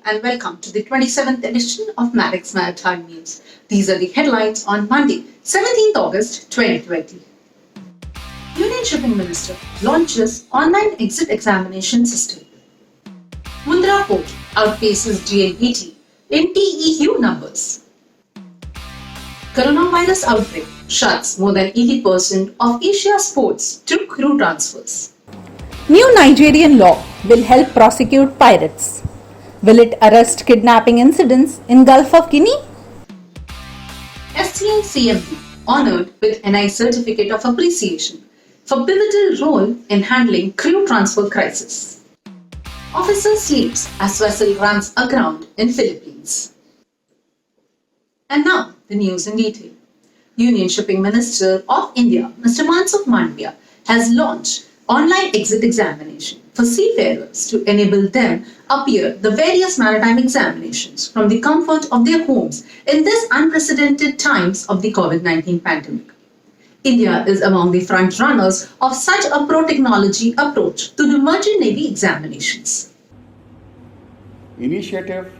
and welcome to the 27th edition of Marex Maritime News. These are the headlines on Monday, 17th August 2020. Union Shipping Minister launches online exit examination system. Mundra Port outpaces DLBT in TEU numbers. Coronavirus outbreak shuts more than 80% of Asia's ports to crew transfers. New Nigerian law will help prosecute pirates. Will it arrest kidnapping incidents in Gulf of Guinea? STN CMD honoured with NI Certificate of Appreciation for pivotal role in handling crew transfer crisis. Officer sleeps as vessel runs aground in Philippines. And now the news in detail. Union Shipping Minister of India, Mr. Mansukh Mandaviya, has launched online exit examination for seafarers to enable them appear the various maritime examinations from the comfort of their homes in this unprecedented times of the COVID-19 pandemic. India is among the front runners of such a pro-technology approach to the merchant navy examinations. Initiative,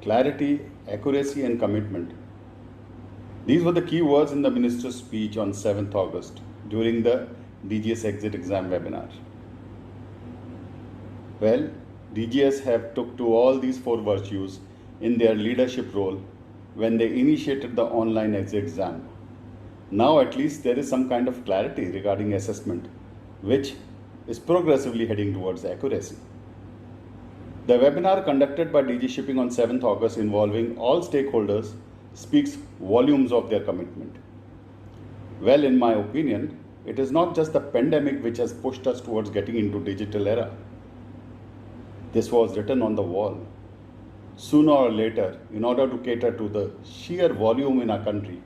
clarity, accuracy and commitment. These were the key words in the minister's speech on 7th August during the DGS exit exam webinar. Well, DGS have took to all these four virtues in their leadership role when they initiated the online exit exam. Now at least there is some kind of clarity regarding assessment, which is progressively heading towards accuracy. The webinar conducted by DG Shipping on 7th August involving all stakeholders speaks volumes of their commitment. Well, in my opinion, it is not just the pandemic which has pushed us towards getting into digital era. This was written on the wall. Sooner or later, in order to cater to the sheer volume in our country,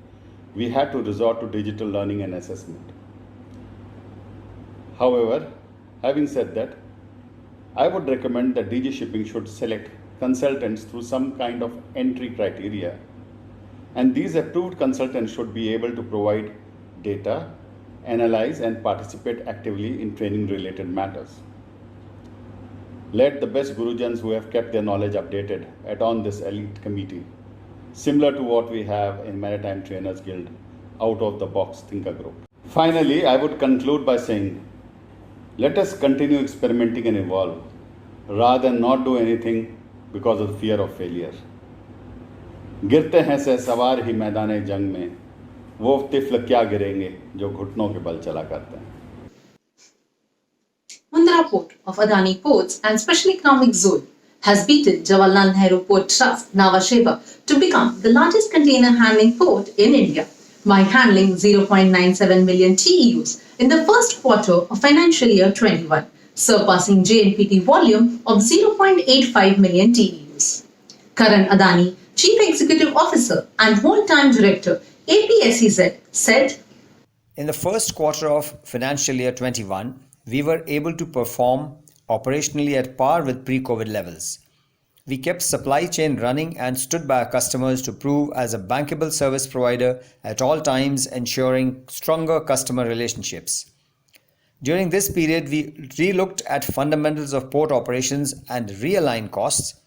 we had to resort to digital learning and assessment. However, having said that, I would recommend that DG Shipping should select consultants through some kind of entry criteria, and these approved consultants should be able to provide data, analyze and participate actively in training related matters. Let the best Gurujans who have kept their knowledge updated add on this elite committee, similar to what we have in Maritime Trainers Guild out of the box thinker group. Finally, I would conclude by saying, let us continue experimenting and evolve rather than not do anything because of fear of failure. गिरते हैं से सवार ही मैदान जंग में, वो तिफल क्या गिरेंगे जो घुटनों के बल चला करते हैं. Mundra Port of Adani Ports and Special Economic Zone has beaten Jawaharlal Nehru Port Trust Nhava Sheva to become the largest container handling port in India by handling 0.97 million TEUs in the first quarter of financial year 21, surpassing JNPT volume of 0.85 million TEUs. Karan Adani, Chief Executive Officer and Whole-Time Director, APSEZ, said, in the first quarter of financial year 21, we were able to perform operationally at par with pre-COVID levels. We kept supply chain running and stood by our customers to prove as a bankable service provider at all times, ensuring stronger customer relationships. During this period, we relooked at fundamentals of port operations and realigned costs,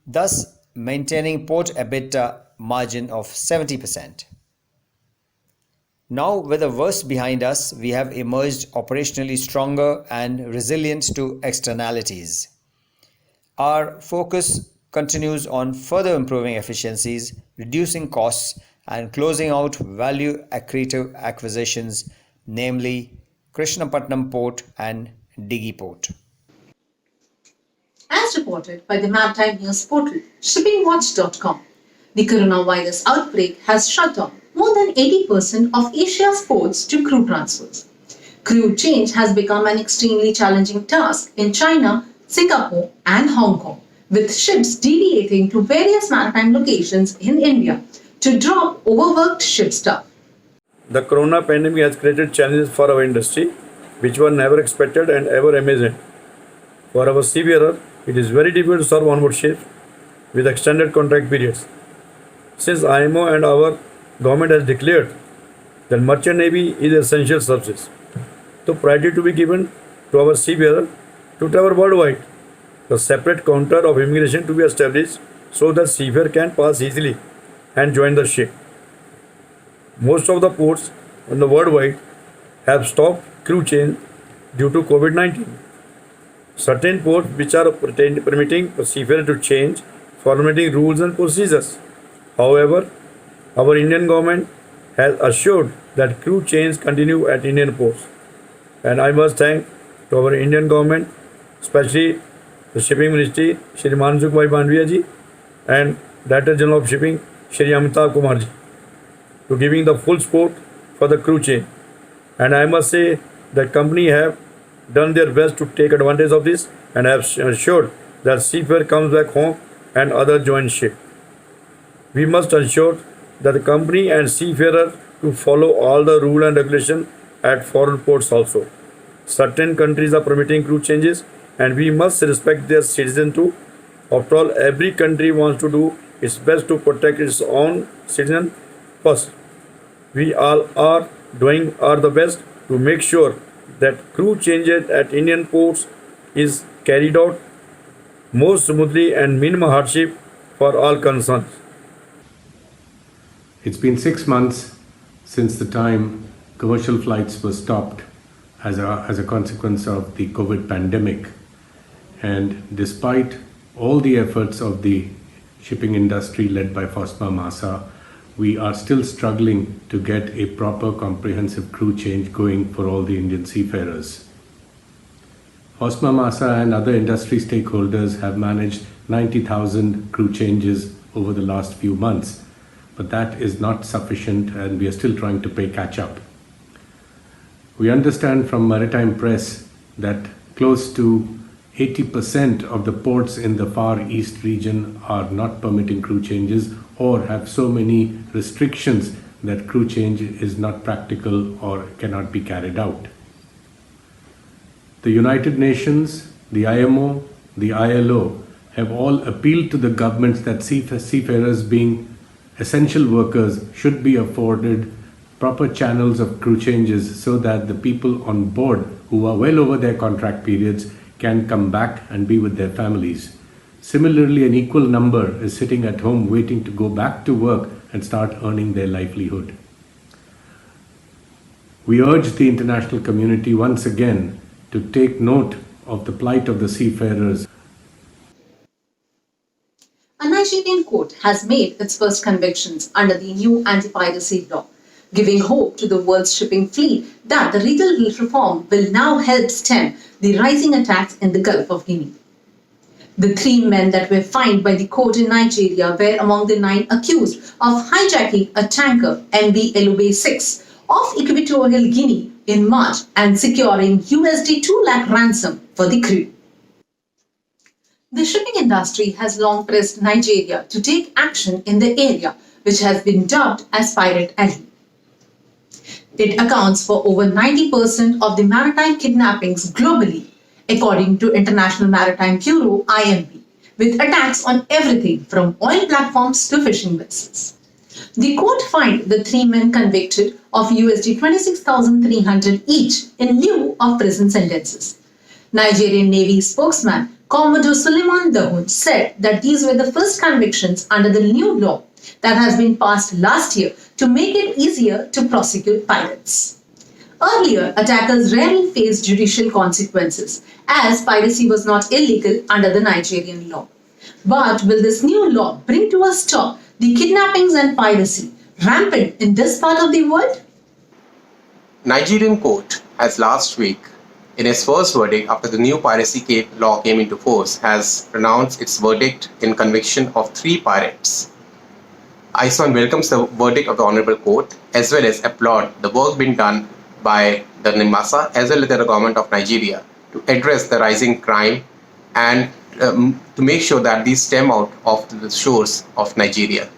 thus maintaining port EBITDA margin of 70%. Now, with the worst behind us, we have emerged operationally stronger and resilient to externalities. Our focus continues on further improving efficiencies, reducing costs, and closing out value-accretive acquisitions, namely Krishnapatnam Port and Dighi Port. As reported by the Maritime News portal shippingwatch.com, the coronavirus outbreak has shut down more than 80% of Asia's ports to crew transfers. Crew change has become an extremely challenging task in China, Singapore and Hong Kong, with ships deviating to various maritime locations in India to drop overworked ship staff. The corona pandemic has created challenges for our industry, which were never expected and ever imagined. For our seafarer, it is very difficult to serve onboard ships with extended contract periods. Since IMO and our government has declared that merchant navy is essential services, so priority to be given to our seafarer to travel worldwide a separate counter of immigration to be established so that seafarer can pass easily and join the ship. Most of the ports in the worldwide have stopped crew change due to COVID-19. Certain ports which are permitting a seafarer to change, formulating rules and procedures. However, our Indian government has assured that crew change continue at Indian ports. And I must thank to our Indian government, especially the Shipping Ministry, Shri Mansukh Bhai Manviya ji, and Director General of Shipping, Shri Amitabh Kumar ji, to giving the full support for the crew change. And I must say the company have done their best to take advantage of this and have assured that seafarer comes back home and other join ship. We must ensure that the company and seafarer to follow all the rule and regulation at foreign ports also. Certain countries are permitting crew changes and we must respect their citizens too. After all, every country wants to do its best to protect its own citizens first. We all are doing our the best to make sure that crew changes at Indian ports is carried out more smoothly and minimum hardship for all concerned. It's been 6 months since the time commercial flights were stopped as a consequence of the COVID pandemic. And despite all the efforts of the shipping industry led by FOSMA MASA, we are still struggling to get a proper comprehensive crew change going for all the Indian seafarers. FOSMA MASA and other industry stakeholders have managed 90,000 crew changes over the last few months, but that is not sufficient and we are still trying to play catch up. We understand from Maritime Press that close to 80% of the ports in the Far East region are not permitting crew changes or have so many restrictions that crew change is not practical or cannot be carried out. The United Nations, the IMO, the ILO have all appealed to the governments that seafarers being essential workers should be afforded proper channels of crew changes so that the people on board who are well over their contract periods can come back and be with their families. Similarly, an equal number is sitting at home waiting to go back to work and start earning their livelihood. We urge the international community once again to take note of the plight of the seafarers. A Nigerian court has made its first convictions under the new anti-piracy law, giving hope to the world's shipping fleet that the legal reform will now help stem the rising attacks in the Gulf of Guinea. The 3 men that were fined by the court in Nigeria were among the 9 accused of hijacking a tanker MV Elube 6 off Equatorial Guinea in March and securing USD 2 lakh ransom for the crew. The shipping industry has long pressed Nigeria to take action in the area, which has been dubbed as Pirate Alley. It accounts for over 90% of the maritime kidnappings globally, according to International Maritime Bureau (IMB), with attacks on everything from oil platforms to fishing vessels. The court fined the 3 men convicted of USD 26,300 each in lieu of prison sentences. Nigerian Navy spokesman Commodore Suleiman Dahun said that these were the first convictions under the new law that has been passed last year to make it easier to prosecute pirates. Earlier, attackers rarely faced judicial consequences as piracy was not illegal under the Nigerian law. But will this new law bring to a stop the kidnappings and piracy rampant in this part of the world? Nigerian court has last week, in its first verdict after the new piracy law came into force, has pronounced its verdict in conviction of 3 pirates. ISWAN welcomes the verdict of the Honorable Court as well as applaud the work being done by the NIMASA as well as the government of Nigeria to address the rising crime and to make sure that these stem out of the shores of Nigeria.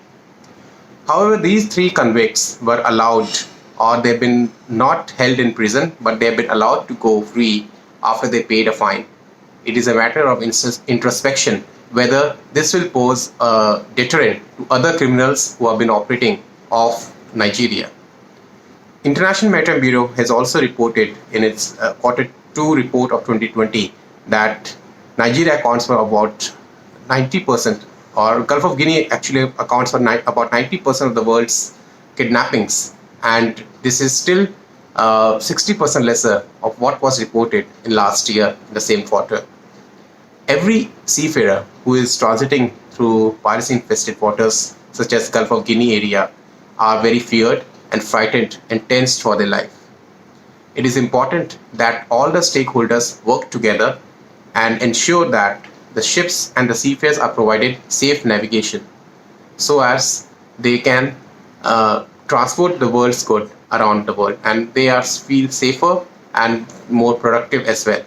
However, these 3 convicts were allowed, or they've been not held in prison, but they've been allowed to go free after they paid a fine. It is a matter of introspection whether this will pose a deterrent to other criminals who have been operating off Nigeria. International Maritime Bureau has also reported in its Quarter 2 report of 2020 that Nigeria accounts for about 90%, or Gulf of Guinea actually accounts for about 90% of the world's kidnappings, and this is still 60% lesser of what was reported in last year in the same quarter. Every seafarer who is transiting through piracy-infested waters such as Gulf of Guinea area are very feared and frightened and tensed for their life. It is important that all the stakeholders work together and ensure that the ships and the seafarers are provided safe navigation so as they can transport the world's good around the world, and they feel safer and more productive as well.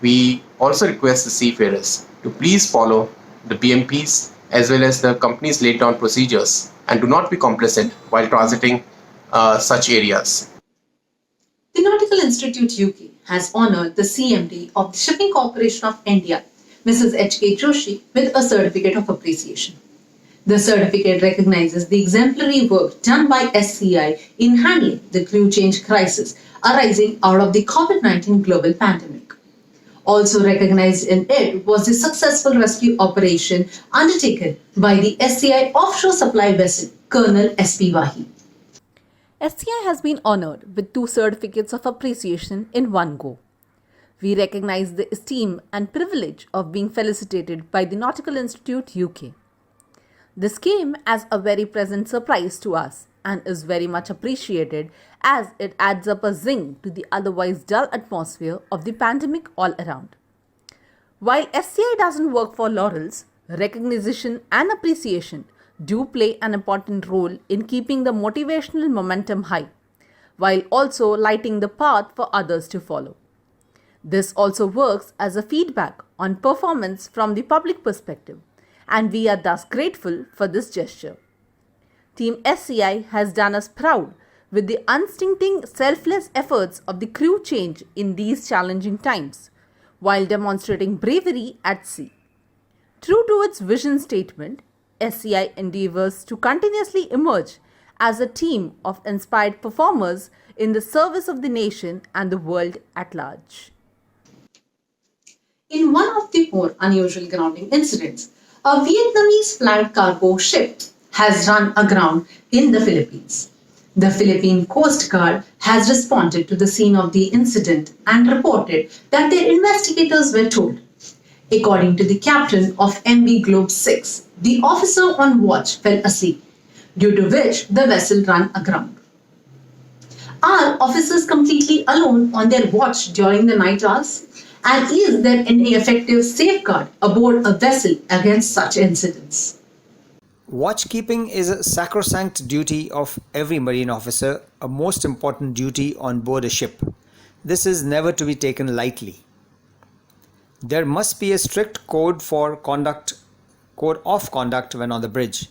We also request the seafarers to please follow the BMPs as well as the company's laid down procedures and do not be complacent while transiting such areas. The Nautical Institute UK has honoured the CMD of the Shipping Corporation of India, Mrs. H.K. Joshi, with a certificate of appreciation. The certificate recognizes the exemplary work done by SCI in handling the crew change crisis arising out of the COVID-19 global pandemic. Also recognized in it was the successful rescue operation undertaken by the SCI offshore supply vessel Colonel S.P. Wahi. SCI has been honoured with 2 certificates of appreciation in one go. We recognise the esteem and privilege of being felicitated by the Nautical Institute UK. This came as a very pleasant surprise to us and is very much appreciated as it adds up a zing to the otherwise dull atmosphere of the pandemic all around. While SCI doesn't work for laurels, recognition and appreciation do play an important role in keeping the motivational momentum high, while also lighting the path for others to follow. This also works as a feedback on performance from the public perspective, and we are thus grateful for this gesture. Team SCI has done us proud with the unstinting, selfless efforts of the crew change in these challenging times, while demonstrating bravery at sea. True to its vision statement, SCI endeavours to continuously emerge as a team of inspired performers in the service of the nation and the world at large. In one of the more unusual grounding incidents, a Vietnamese flagged cargo ship has run aground in the Philippines. The Philippine Coast Guard has responded to the scene of the incident and reported that their investigators were told. According to the captain of MV Globe 6, the officer on watch fell asleep, due to which the vessel ran aground. Are officers completely alone on their watch during the night hours? And is there any effective safeguard aboard a vessel against such incidents? Watchkeeping is a sacrosanct duty of every marine officer, a most important duty on board a ship. This is never to be taken lightly. There must be a strict code of conduct when on the bridge.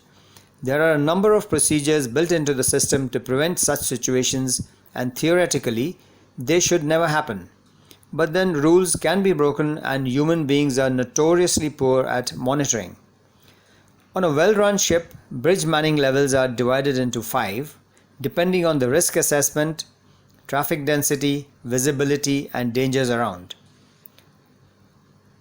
There are a number of procedures built into the system to prevent such situations, and theoretically, they should never happen. But then rules can be broken, and human beings are notoriously poor at monitoring. On a well-run ship, bridge manning levels are divided into 5, depending on the risk assessment, traffic density, visibility, and dangers around.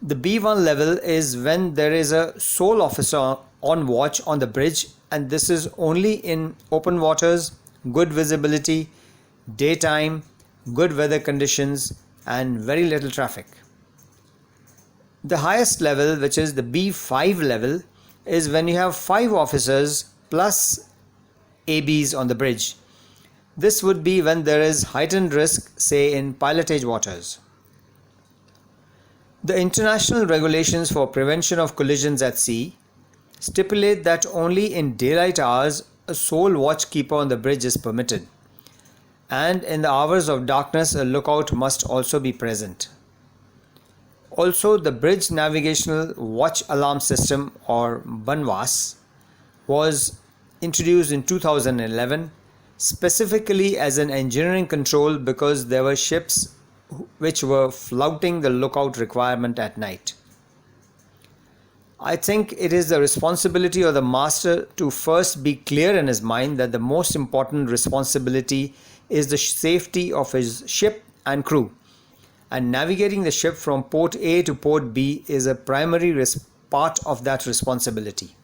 The B1 level is when there is a sole officer on watch on the bridge, and this is only in open waters, good visibility, daytime, good weather conditions, and very little traffic. The highest level, which is the B5 level, is when you have 5 officers plus ABs on the bridge. This would be when there is heightened risk, say in pilotage waters. The international regulations for prevention of collisions at sea stipulate that only in daylight hours a sole watchkeeper on the bridge is permitted, and in the hours of darkness a lookout must also be present. Also, the Bridge Navigational Watch Alarm System, or BNWAS, was introduced in 2011 specifically as an engineering control because there were ships which were flouting the lookout requirement at night. I think it is the responsibility of the master to first be clear in his mind that the most important responsibility is the safety of his ship and crew, and navigating the ship from port A to port B is a primary part of that responsibility.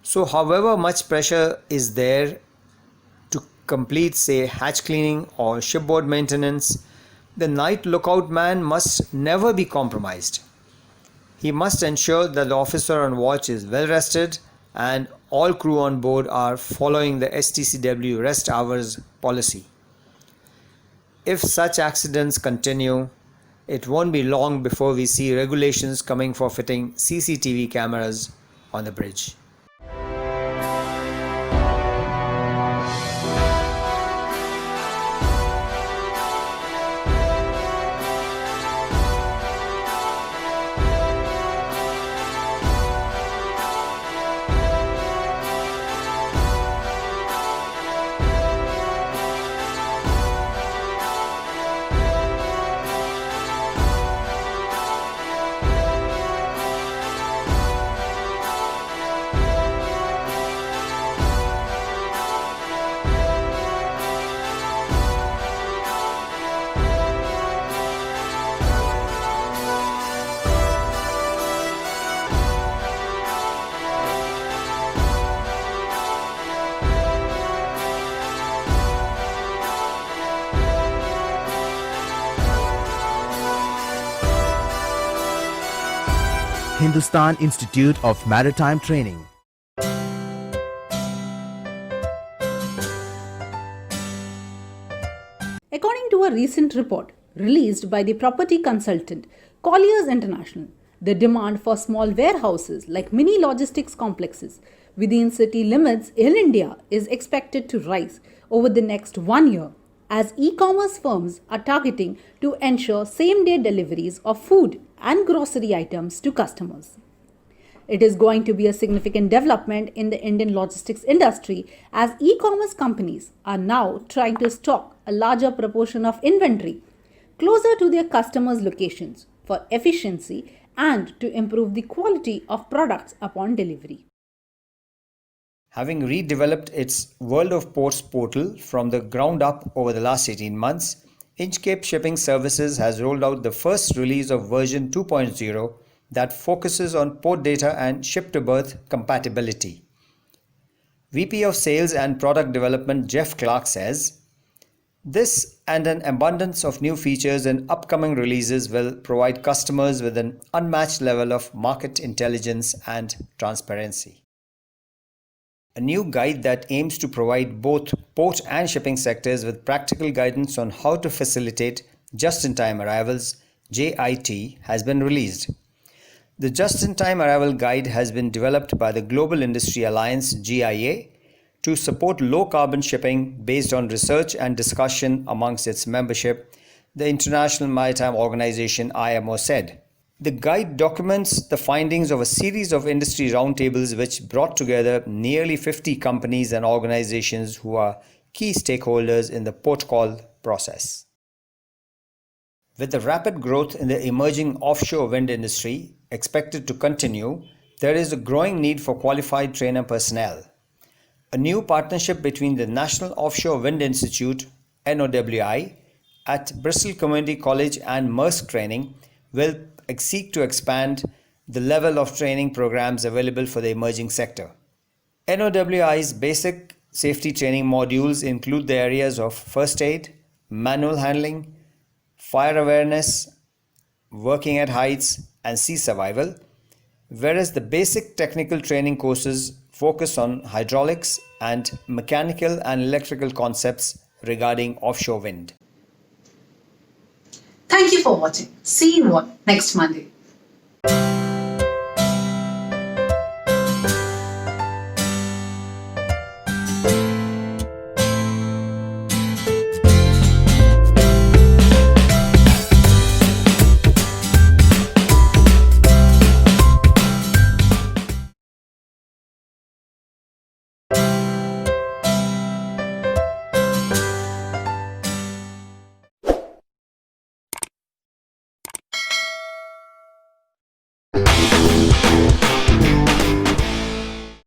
So however much pressure is there to complete, say, hatch cleaning or shipboard maintenance, the night lookout man must never be compromised. He must ensure that the officer on watch is well rested and all crew on board are following the STCW rest hours policy. If such accidents continue, it won't be long before we see regulations coming for fitting CCTV cameras on the bridge. Hindustan Institute of Maritime Training. According to a recent report released by the property consultant Colliers International, the demand for small warehouses like mini logistics complexes within city limits in India is expected to rise over the next 1 year, as e-commerce firms are targeting to ensure same-day deliveries of food and grocery items to customers. It is going to be a significant development in the Indian logistics industry, as e-commerce companies are now trying to stock a larger proportion of inventory closer to their customers' locations for efficiency and to improve the quality of products upon delivery. Having redeveloped its World of Ports portal from the ground up over the last 18 months, Inchcape Shipping Services has rolled out the first release of version 2.0 that focuses on port data and ship-to-berth compatibility. VP of Sales and Product Development Jeff Clark says, "This and an abundance of new features in upcoming releases will provide customers with an unmatched level of market intelligence and transparency." A new guide that aims to provide both port and shipping sectors with practical guidance on how to facilitate just-in-time arrivals, JIT, has been released. The Just-in-Time Arrival Guide has been developed by the Global Industry Alliance, GIA, to support low-carbon shipping based on research and discussion amongst its membership, the International Maritime Organization IMO said. The guide documents the findings of a series of industry roundtables which brought together nearly 50 companies and organizations who are key stakeholders in the port call process. With the rapid growth in the emerging offshore wind industry expected to continue, there is a growing need for qualified trainer personnel. A new partnership between the National Offshore Wind Institute, NOWI, at Bristol Community College and Maersk Training will seek to expand the level of training programs available for the emerging sector. NOWI's basic safety training modules include the areas of first aid, manual handling, fire awareness, working at heights, and sea survival, whereas the basic technical training courses focus on hydraulics and mechanical and electrical concepts regarding offshore wind. Thank you for watching. See you all next Monday.